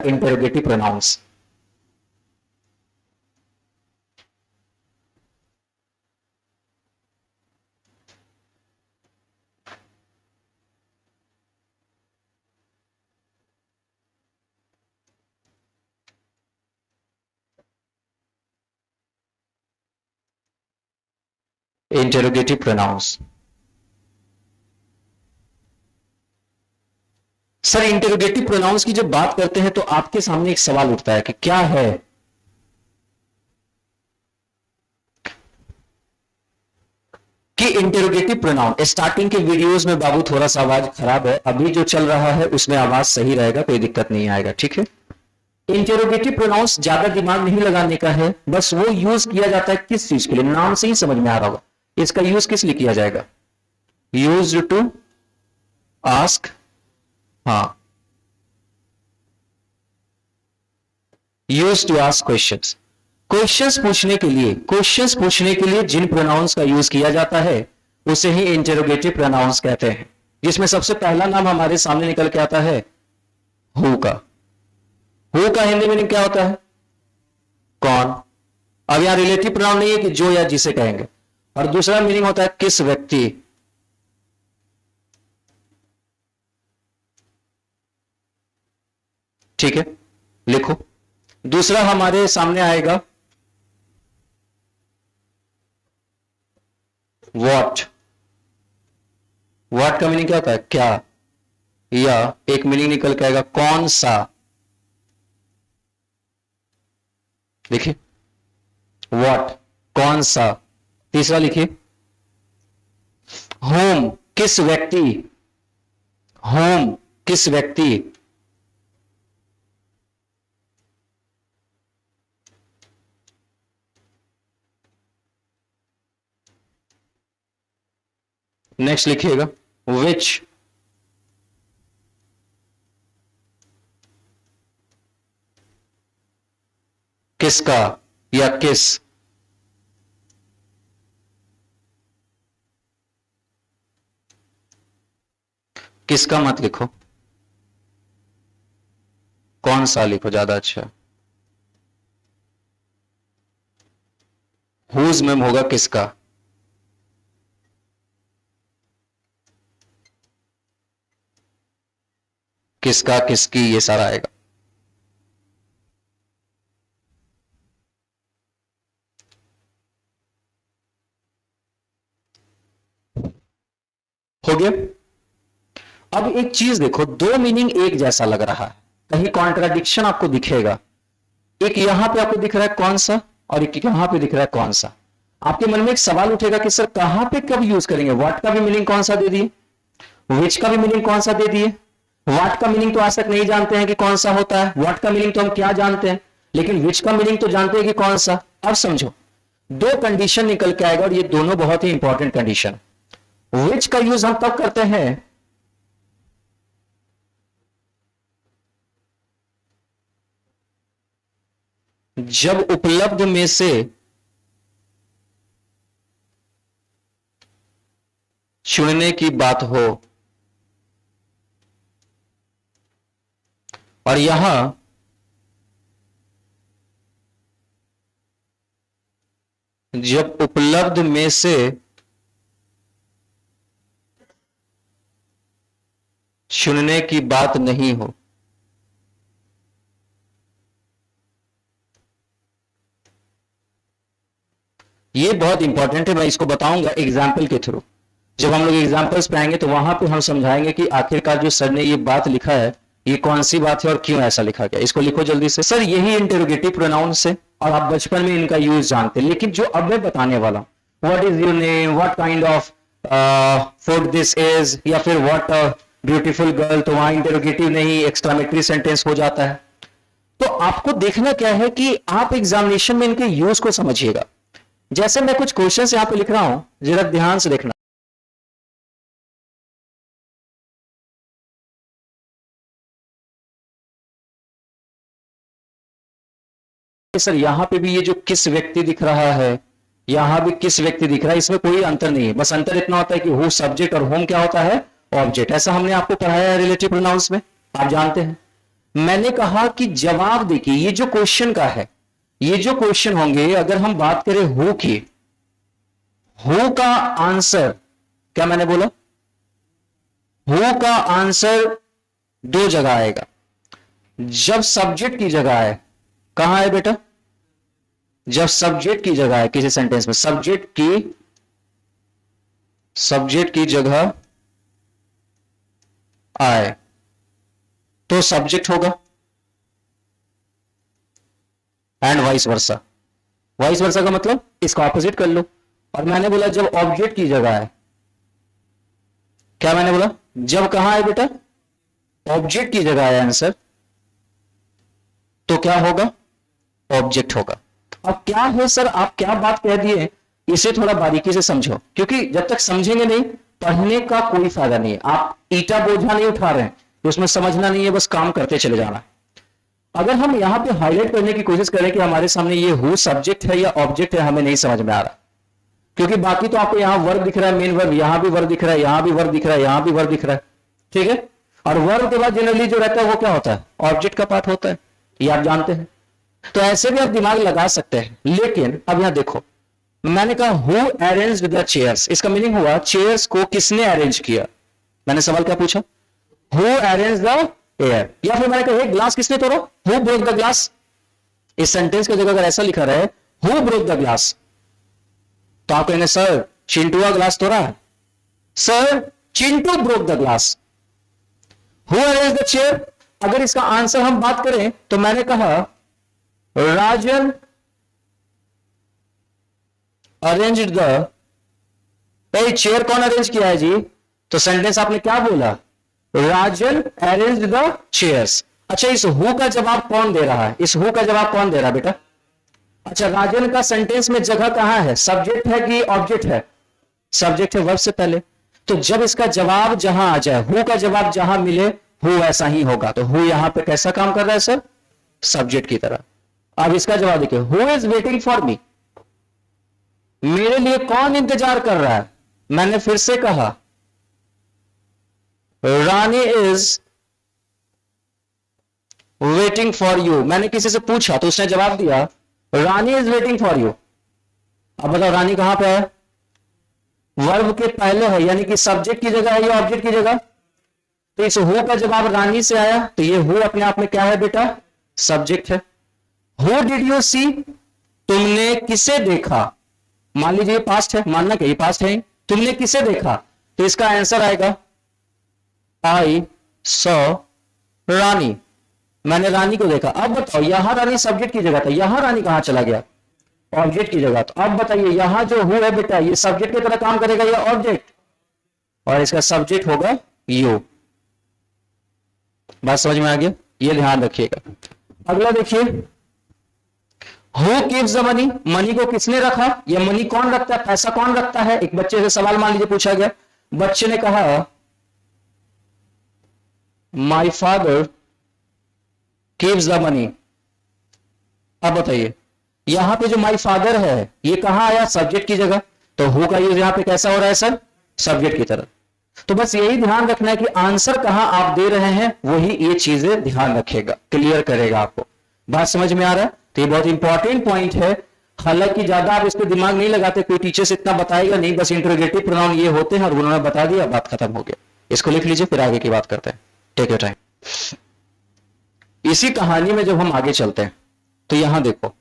Interrogative pronouns. Interrogative pronouns. Sir interrogative pronouns की जब बात करते हैं तो आपके सामने एक सवाल उठता है कि क्या है कि इंटरोगेटिव प्रोनाउन। स्टार्टिंग के वीडियोस में बाबू थोड़ा सा आवाज खराब है, अभी जो चल रहा है उसमें आवाज सही रहेगा, कोई दिक्कत नहीं आएगा, ठीक है। इंटरोगेटिव प्रोनाउंस ज्यादा दिमाग नहीं लगाने का है, बस वो यूज किया जाता है किस चीज के लिए, नाम से ही समझ में आ रहा होगा इसका यूज किस लिए किया जाएगा। यूज टू आस्क, हाँ, use to ask questions. Questions पूछने के लिए जिन प्रोनाउंस का यूज किया जाता है उसे ही इंटरोगेटिव प्रोनाउंस कहते हैं, जिसमें सबसे पहला नाम हमारे सामने निकल के आता है हु का। हु का हिंदी मीनिंग क्या होता है? कौन। अब यहां रिलेटिव प्रोनाउन नहीं है कि जो या जिसे कहेंगे, और दूसरा मीनिंग होता है किस व्यक्ति। ठीक है, लिखो। दूसरा हमारे सामने आएगा व्हाट। व्हाट का मीनिंग क्या होता है? क्या। या एक मीनिंग निकल के आएगा कौन सा। देखिए व्हाट, कौन सा। तीसरा लिखिए होम, किस व्यक्ति। होम, किस व्यक्ति। नेक्स्ट लिखिएगा विच, किसका या किस। किसका मत लिखो, कौन सा लिखो, ज्यादा अच्छा। हुज में होगा किसका। किसका, किसकी, ये सारा आएगा। हो गया। अब एक चीज देखो, दो मीनिंग एक जैसा लग रहा है, कहीं कॉन्ट्राडिक्शन आपको दिखेगा। एक यहां पे आपको दिख रहा है कौन सा, और एक यहां पे दिख रहा है कौन सा। आपके मन में एक सवाल उठेगा कि सर कहां पे कब यूज करेंगे। व्हाट का भी मीनिंग कौन सा दे दिए, विच का भी मीनिंग कौन सा दे दिए। व्हाट का मीनिंग तो आज तक नहीं जानते हैं कि कौन सा होता है। व्हाट का मीनिंग तो हम क्या जानते हैं, लेकिन विच का मीनिंग तो जानते हैं कि कौन सा। अब समझो, दो कंडीशन निकल के आएगा और ये दोनों बहुत ही इंपॉर्टेंट कंडीशन। विच का यूज हम तब करते हैं जब उपलब्ध में से चुनने की बात हो, और यहां जब उपलब्ध में से चुनने की बात नहीं हो। ये बहुत इंपॉर्टेंट है, मैं इसको बताऊंगा एग्जाम्पल के थ्रू। जब हम लोग एग्जाम्पल्स पे आएंगे तो वहां पे हम समझाएंगे कि आखिरकार जो सर ने ये बात लिखा है ये कौन सी बात है और क्यों ऐसा लिखा गया। इसको लिखो जल्दी से। सर यही इंटरोगेटिव प्रोनाउंस है और आप बचपन में इनका यूज जानते हैं, लेकिन जो अब मैं बताने वाला, what is your name, what kind of food this is, या फिर व्हाट ब्यूटीफुल गर्ल, तो वहां इंटरोगेटिव नहीं एक्सक्लेमेटरी सेंटेंस हो जाता है। तो आपको देखना क्या है कि आप एग्जामिनेशन में इनके यूज को समझिएगा। जैसे मैं कुछ क्वेश्चंस यहां पे लिख रहा हूं, जरा ध्यान से देखना। सर यहां पे भी ये जो किस व्यक्ति दिख रहा है, यहां भी किस व्यक्ति दिख रहा है, इसमें कोई अंतर नहीं है। बस अंतर इतना होता है कि हु सब्जेक्ट और होम क्या होता है, ऑब्जेक्ट। ऐसा हमने आपको पढ़ाया है रिलेटिव प्रोनाउंस में, आप जानते हैं। मैंने कहा कि जवाब देखिए, ये जो क्वेश्चन का है, ये जो क्वेश्चन होंगे, अगर हम बात करें हु की, हु का आंसर, क्या मैंने बोला, हु का आंसर दो जगह आएगा। जब सब्जेक्ट की जगह है, कहां है बेटा, जब सब्जेक्ट की जगह है किसी सेंटेंस में, सब्जेक्ट की जगह आए तो सब्जेक्ट होगा, and vice versa. Vice versa का मतलब इसका ऑपोजिट कर लो। और मैंने बोला जब ऑब्जेक्ट की जगह है, क्या मैंने बोला, जब कहां है बेटा, ऑब्जेक्ट की जगह है आंसर, तो क्या होगा, ऑब्जेक्ट होगा। अब क्या है सर, आप क्या बात कह दिए, इसे थोड़ा बारीकी से समझो, क्योंकि जब तक समझेंगे नहीं पढ़ने का कोई फायदा नहीं है। आप ईटा बोझा नहीं उठा रहे हैं, उसमें समझना नहीं है, बस काम करते चले जाना। अगर हम यहां पे हाईलाइट करने की कोशिश करें कि हमारे सामने ये हु सब्जेक्ट है या ऑब्जेक्ट है, हमें नहीं समझ में आ रहा, क्योंकि बाकी तो आपको यहां वर्ब दिख रहा है, मेन वर्ब, यहां भी वर्ब दिख रहा है, यहां भी वर्ब दिख रहा है, यहां भी वर्ब दिख रहा है, ठीक है। और वर्ब के बाद जनरली जो रहता है वो क्या होता है, ऑब्जेक्ट का पार्ट होता है, ये आप जानते हैं। तो ऐसे भी आप दिमाग लगा सकते हैं। लेकिन अब यहां देखो, मैंने कहा हु अरेंज्ड द चेयर्स, इसका मीनिंग हुआ चेयर्स को किसने अरेंज किया। मैंने सवाल क्या पूछा, हु अरेंज द एयर, या फिर मैंने कहा ग्लास किसने तोड़ा, हु ब्रोक द ग्लास। इस सेंटेंस की जगह अगर ऐसा लिखा रहे हु ब्रोक द ग्लास, तो आप कहेंगे सर चिंटू ग्लास तोड़ा है, sir Chintu broke the glass. Who arrange the chair, अगर इसका आंसर हम बात करें तो मैंने कहा राजन अरेंज्ड द, चेयर कौन अरेंज किया है जी, तो सेंटेंस आपने क्या बोला, राजन अरेंज्ड द चेयर्स। अच्छा, इस हु का जवाब कौन दे रहा है, इस हु का जवाब कौन दे रहा है बेटा। अच्छा, राजन का सेंटेंस में जगह कहां है, सब्जेक्ट है कि ऑब्जेक्ट है, सब्जेक्ट है वर्ब से पहले। तो जब इसका जवाब जहां आ जाए, हु का जवाब जहां मिले, हु ऐसा ही होगा। तो हु यहां पे कैसा काम कर रहा है सर, सब्जेक्ट की तरह। अब इसका जवाब देखिए, who is waiting for me, मेरे लिए कौन इंतजार कर रहा है। मैंने फिर से कहा रानी इज वेटिंग फॉर यू, मैंने किसी से पूछा तो उसने जवाब दिया रानी इज वेटिंग फॉर यू। अब बताओ रानी कहां पे है, वर्ब के पहले है, यानी कि सब्जेक्ट की जगह है या ऑब्जेक्ट की जगह। तो इस हु का जवाब रानी से आया, तो ये हु अपने आप में क्या है बेटा, सब्जेक्ट है। हु डिड यू सी, तुमने किसे देखा, मान लीजिए पास्ट है, मानना क्या ये पास्ट है, तुमने किसे देखा, तो इसका आंसर आएगा आई सॉ रानी, मैंने रानी को देखा। अब बताओ यहां रानी सब्जेक्ट की जगह था, यहां रानी कहां चला गया, ऑब्जेक्ट की जगह। तो अब बताइए यहां जो हु है बेटा, ये सब्जेक्ट की तरह काम करेगा या ऑब्जेक्ट, और इसका सब्जेक्ट होगा यू। बात समझ में आ गया, ये ध्यान रखिएगा। अगला देखिए, who keeps the money, money को किसने रखा, या मनी कौन रखता है, पैसा कौन रखता है। एक बच्चे से सवाल मान लीजिए पूछा गया, बच्चे ने कहा my father keeps the money. अब बताइए यहां पे जो माई फादर है ये कहां आया, सब्जेक्ट की जगह, तो हु का यूज यहां पे कैसा हो रहा है सर, सब्जेक्ट की तरह। तो बस यही ध्यान रखना है कि आंसर कहां आप दे रहे हैं, वही ये चीजें ध्यान रखेगा, क्लियर करेगा आपको। बात समझ में आ रहा है, तो ये बहुत इंपॉर्टेंट पॉइंट है। हालांकि ज्यादा आप इस पर दिमाग नहीं लगाते, कोई टीचर से इतना बताएगा नहीं, बस इंटरोगेटिव प्रोनाउन ये होते हैं और उन्होंने बता दिया, बात खत्म हो गया। इसको लिख लीजिए, फिर आगे की बात करते हैं, टेक योर टाइम। इसी कहानी में जब हम आगे चलते हैं तो यहां देखो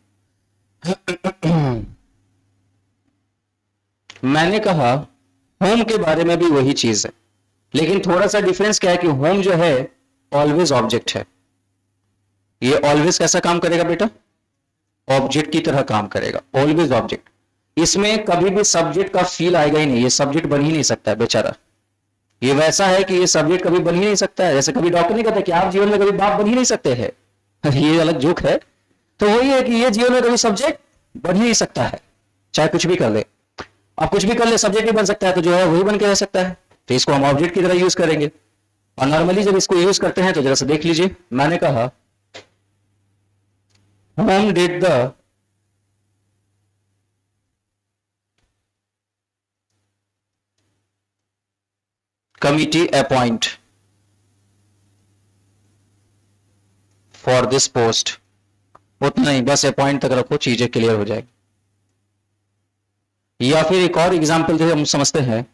मैंने कहा होम के बारे में भी वही चीज है, लेकिन थोड़ा सा डिफरेंस क्या है कि होम जो है ऑलवेज ऑब्जेक्ट है, ये ऑलवेज कैसा काम करेगा बेटा, ऑब्जेक्ट की तरह काम करेगा, ऑलवेज ऑब्जेक्ट। इसमें कभी भी सब्जेक्ट का फील आएगा ही नहीं, ये सब्जेक्ट बन ही नहीं सकता है बेचारा। ये वैसा है कि ये सब्जेक्ट कभी बन ही नहीं सकता है, जैसे कभी डॉक्टर नहीं कहते कि आप जीवन में कभी बाप बन ही नहीं सकते हैं ये अलग जोक है। तो वही है कि ये जीवन में कभी सब्जेक्ट बन ही नहीं सकता है, चाहे कुछ भी कर ले। आप कुछ भी कर ले सब्जेक्ट नहीं बन सकता है, तो जो है वही बन के रह सकता है। तो इसको हम ऑब्जेक्ट की तरह यूज करेंगे। और नॉर्मली जब इसको यूज करते हैं तो जरा सा देख लीजिए, मैंने कहा whom did the committee appoint, for this post, उतना ही, बस अपॉइंट तक रखो, चीजें क्लियर हो जाएगी। या फिर एक और एग्जाम्पल जो हम समझते हैं,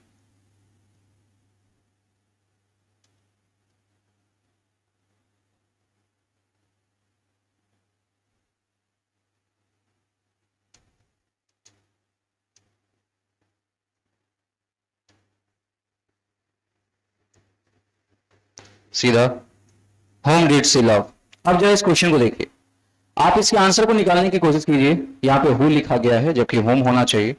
सीधा होम डिड सी लव। अब जो इस क्वेश्चन को देखिए, आप इसके आंसर को निकालने की कोशिश कीजिए। यहां पे हु लिखा गया है जबकि होम होना चाहिए।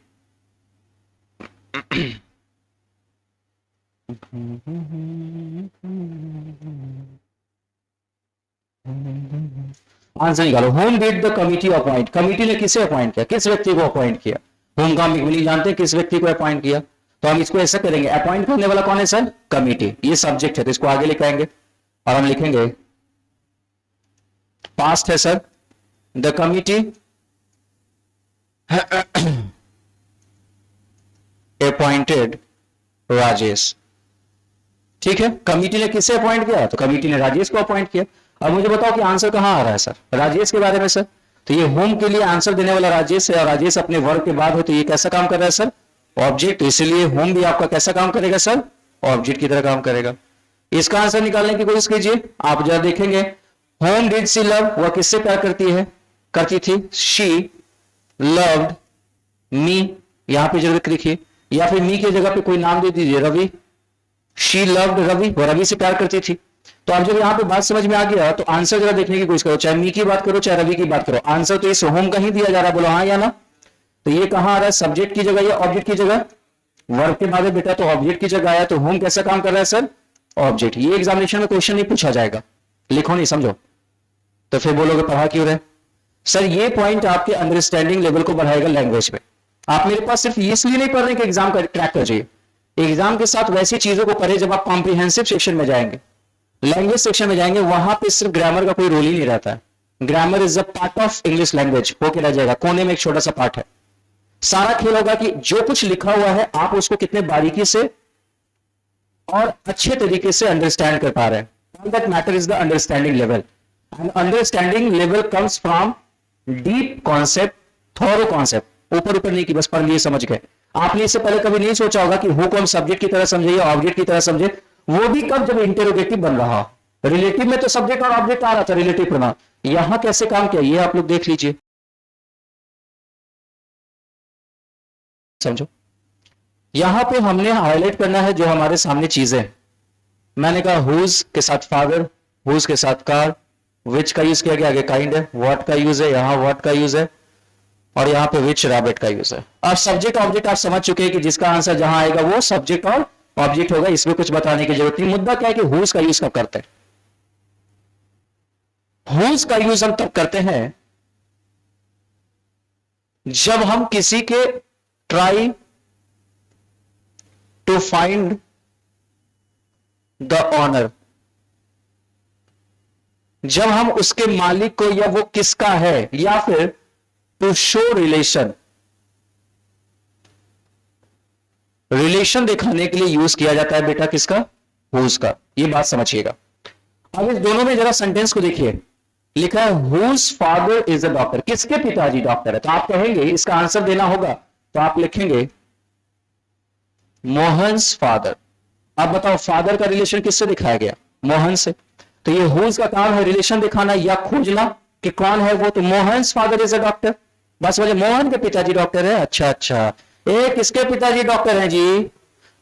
आंसर निकालो। Whom did the committee appoint, committee ने किसे अपॉइंट किया, किस व्यक्ति को अपॉइंट किया। होम का हम नहीं जानते किस व्यक्ति को अपॉइंट किया, तो हम इसको ऐसा करेंगे, अपॉइंट करने वाला कौन है सर, कमिटी। ये सब्जेक्ट है तो इसको आगे लिखाएंगे और हम लिखेंगे पास्ट है sir, the committee appointed Rajesh. ठीक है, कमिटी ने किसे अपॉइंट किया, तो कमिटी ने राजेश को अपॉइंट किया। अब मुझे बताओ कि आंसर कहां आ रहा है सर, राजेश के बारे में सर। तो ये होम के लिए आंसर देने वाला राजेश है और राजेश अपने वर्ग के बाद है, तो ये कैसा काम कर रहा है सर, ऑब्जेक्ट। इसलिए होम भी आपका कैसा काम करेगा सर, ऑब्जेक्ट की तरह काम करेगा। इसका आंसर निकालने की कोशिश कीजिए। आप जरा देखेंगे, होम डिड सी लव, वह किससे प्यार करती थी, शी लव्ड मी, यहां पे जरूर लिखिए, या फिर मी की जगह पे कोई नाम दे दीजिए, रवि। शी लव्ड रवि, वो रवि से प्यार करती थी। तो अब जब यहां पे बात समझ में आ गया तो आंसर जरा देखने की कोशिश करो, चाहे मी की बात करो चाहे रवि की बात करो, आंसर तो इस होम का ही दिया जा रहा है, बोलो हाँ या ना। तो ये कहां आ रहा है, सब्जेक्ट की जगह या ऑब्जेक्ट की जगह, वर्ब के बाद बेटा तो ऑब्जेक्ट की जगह आया, तो होम कैसा काम कर रहा है सर, ऑब्जेक्ट। ये एग्जामिनेशन में क्वेश्चन नहीं पूछा जाएगा, लिखो नहीं समझो, तो फिर बोलोगे पढ़ा क्यों रहे सर। ये पॉइंट आपके अंडरस्टैंडिंग लेवल को बढ़ाएगा लैंग्वेज पे। आप मेरे पास सिर्फ इसलिए नहीं पढ़ रहे कि एग्जाम क्रैक कर जाइए, एग्जाम के साथ वैसी चीजों को पढ़े जब आप कॉम्प्रिहेंसिव सेक्शन में जाएंगे, लैंग्वेज सेक्शन में जाएंगे, वहां पे सिर्फ ग्रामर का कोई रोल ही नहीं रहता है। Grammar is a part of English language, होके रह जाएगा, कोने में एक छोटा सा पार्ट है। सारा खेल होगा कि जो कुछ लिखा हुआ है आप उसको कितने बारीकी से और अच्छे तरीके से अंडरस्टैंड कर पा रहे हैं। All that matter is the understanding level, and understanding level comes from deep concept, thorough concept. ऊपर ऊपर नहीं कि बस पढ़ लिए समझ गए। आपने इससे पहले कभी नहीं सोचा होगा कि हु को हम सब्जेक्ट की तरह समझे या ऑब्जेक्ट की तरह समझे, वो भी कब, जब इंटेरोगेटिव बन रहा। रिलेटिव में तो सब्जेक्ट और ऑब्जेक्ट आ रहा था, रिलेटिव प्रनाउन। यहां कैसे काम किया ये आप लोग देख लीजिए, समझो। यहां पे हमने हाईलाइट करना है जो हमारे सामने चीजें। मैंने कहा हुज के साथ फादर, हुज के साथ कार, विच का यूज किया गया, आगे काइंड है, व्हाट का यूज है, यहां व्हाट का यूज है, और यहां पे विच रैबिट का यूज है। अब सब्जेक्ट ऑब्जेक्ट आप समझ चुके हैं कि जिसका आंसर जहां आएगा वो सब्जेक्ट और ऑब्जेक्ट होगा, इसमें कुछ बताने की जरूरत नहीं। मुद्दा क्या है कि हुज का यूज कब करते हैं। हुज का यूज हम तब करते हैं जब हम किसी के try to find the owner, जब हम उसके मालिक को या वो किसका है, या फिर टू शो रिलेशन, रिलेशन दिखाने के लिए यूज किया जाता है बेटा किसका, हुज का। ये बात समझिएगा। अब इस दोनों में जरा सेंटेंस को देखिए, लिखा है whose father is a doctor, किसके पिताजी डॉक्टर है। तो आप कहेंगे इसका आंसर देना होगा, तो आप लिखेंगे मोहन्स फादर। अब बताओ फादर का रिलेशन किससे दिखाया गया, मोहन से। तो ये हुज का काम है रिलेशन दिखाना या खोजना कि कौन है वो। तो Mohan's father is a doctor, बस वजह मोहन के पिताजी डॉक्टर है। अच्छा अच्छा, किसके पिताजी डॉक्टर हैं जी,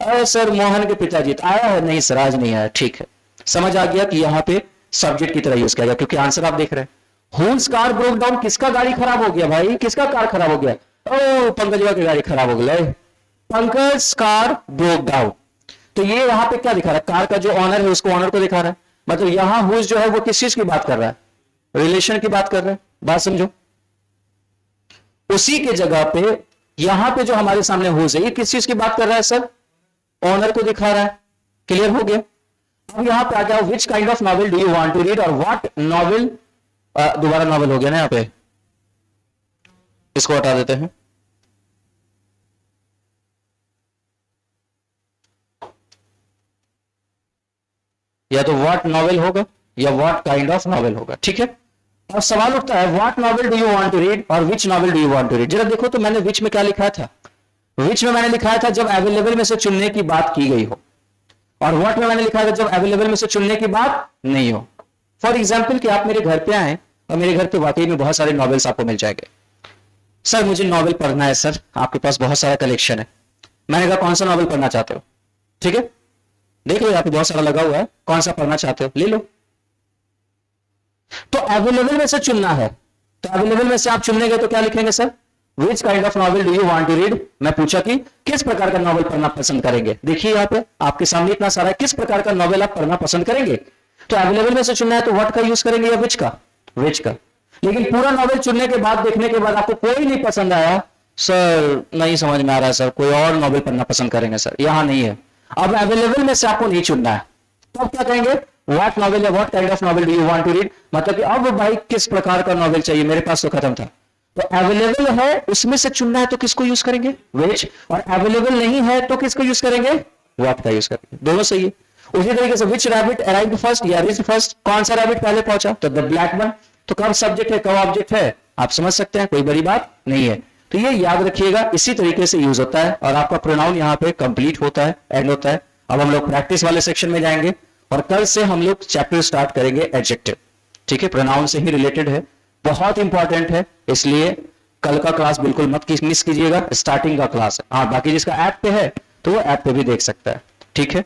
अरे सर मोहन के पिताजी। तो आया है, नहीं सर आज नहीं आया, ठीक है। समझ आ गया कि यहां पे सब्जेक्ट की तरह यूज किया गया, क्योंकि आंसर आप देख रहे हैं। हुज कार ब्रोक डाउन, किसका गाड़ी खराब हो गया भाई, किसका कार खराब हो गया, ओ पंकजवा की गाड़ी खराब हो गई, पंकज कार ब्रोक डाउन। तो ये यहां पे क्या दिखा रहा है, कार का जो ऑनर है उसको ऑनर को दिखा रहा है। मतलब यहां हुज जो है वो किस चीज की बात कर रहा है, रिलेशन की बात कर रहा है। बात समझो। उसी के जगह पे यहां पे जो हमारे सामने हुज है ये किस चीज की बात कर रहा है सर, ऑनर को दिखा रहा है। क्लियर हो गया। अब यहां पे आ जाओ, which kind of novel do you want to read, और व्हाट नॉवेल, दोबारा नॉवेल हो गया ना यहां पे, इसको हटा देते हैं। या तो व्हाट नॉवेल होगा या व्हाट काइंड ऑफ नॉवेल होगा, ठीक है। अब सवाल उठता है what novel do you want to read और which novel do you want to read. जरा देखो तो मैंने विच में क्या लिखा था, विच में मैंने लिखा था जब अवेलेबल में से चुनने की बात की गई हो, और व्हाट में मैंने लिखा था जब अवेलेबल में से चुनने की बात नहीं हो। फॉर एग्जाम्पल कि आप मेरे घर पे आए और मेरे घर पे वाकई में बहुत सारे नॉवेल्स आपको मिल जाएंगे। सर मुझे नॉवेल पढ़ना है सर, आपके पास बहुत सारा कलेक्शन है। मैंने कहा कौन सा नॉवेल पढ़ना चाहते हो, ठीक है देख लो यहाँ पे बहुत सारा लगा हुआ है, कौन सा पढ़ना चाहते हो ले लो। तो अवेलेबल में से चुनना है, तो अवेलेबल में से आप चुनने गए तो क्या लिखेंगे sir, which kind of novel do you want to read. मैं पूछा कि किस प्रकार का नॉवेल पढ़ना पसंद करेंगे, देखिए यहाँ पे आपके सामने इतना सारा है, किस प्रकार का नॉवेल आप पढ़ना पसंद करेंगे। तो अवेलेबल में से चुनना है तो व्हाट का यूज करेंगे या विच का, विच का। लेकिन पूरा नॉवेल चुनने के बाद देखने के बाद आपको कोई नहीं पसंद आया, सर नहीं समझ में आ रहा है सर, कोई और नॉवेल पढ़ना पसंद करेंगे सर, यहां नहीं है। अब अवेलेबल में से आपको नहीं चुनना है, तो अब क्या कहेंगे व्हाट नॉवेल या what kind of novel do you want to read, मतलब कि अब भाई किस प्रकार का नॉवेल चाहिए, मेरे पास तो खत्म था। तो अवेलेबल है उसमें से चुनना है तो किसको यूज करेंगे, विच, और अवेलेबल नहीं है तो किसको यूज करेंगे, व्हाट का यूज करेंगे, दोनों सही है। उसी तरीके से विच रैबिट अराइव्ड फर्स्ट या रीच्ड फर्स्ट, कौन सा रैबिट पहले पहुंचा, तो द ब्लैक वन। तो कब सब्जेक्ट है कब ऑब्जेक्ट है आप समझ सकते हैं, कोई बड़ी बात नहीं है। तो ये याद रखिएगा, इसी तरीके से यूज होता है और आपका प्रोनाउन यहाँ पे कंप्लीट होता है, एंड होता है। अब हम लोग प्रैक्टिस वाले सेक्शन में जाएंगे और कल से हम लोग चैप्टर स्टार्ट करेंगे एडजेक्टिव, ठीक है, प्रोनाउन से ही रिलेटेड है, बहुत इंपॉर्टेंट है, इसलिए कल का क्लास बिल्कुल मत मिस कीजिएगा, स्टार्टिंग का क्लास है। हाँ बाकी जिसका ऐप पे है तो वो ऐप पे भी देख सकता है, ठीक है।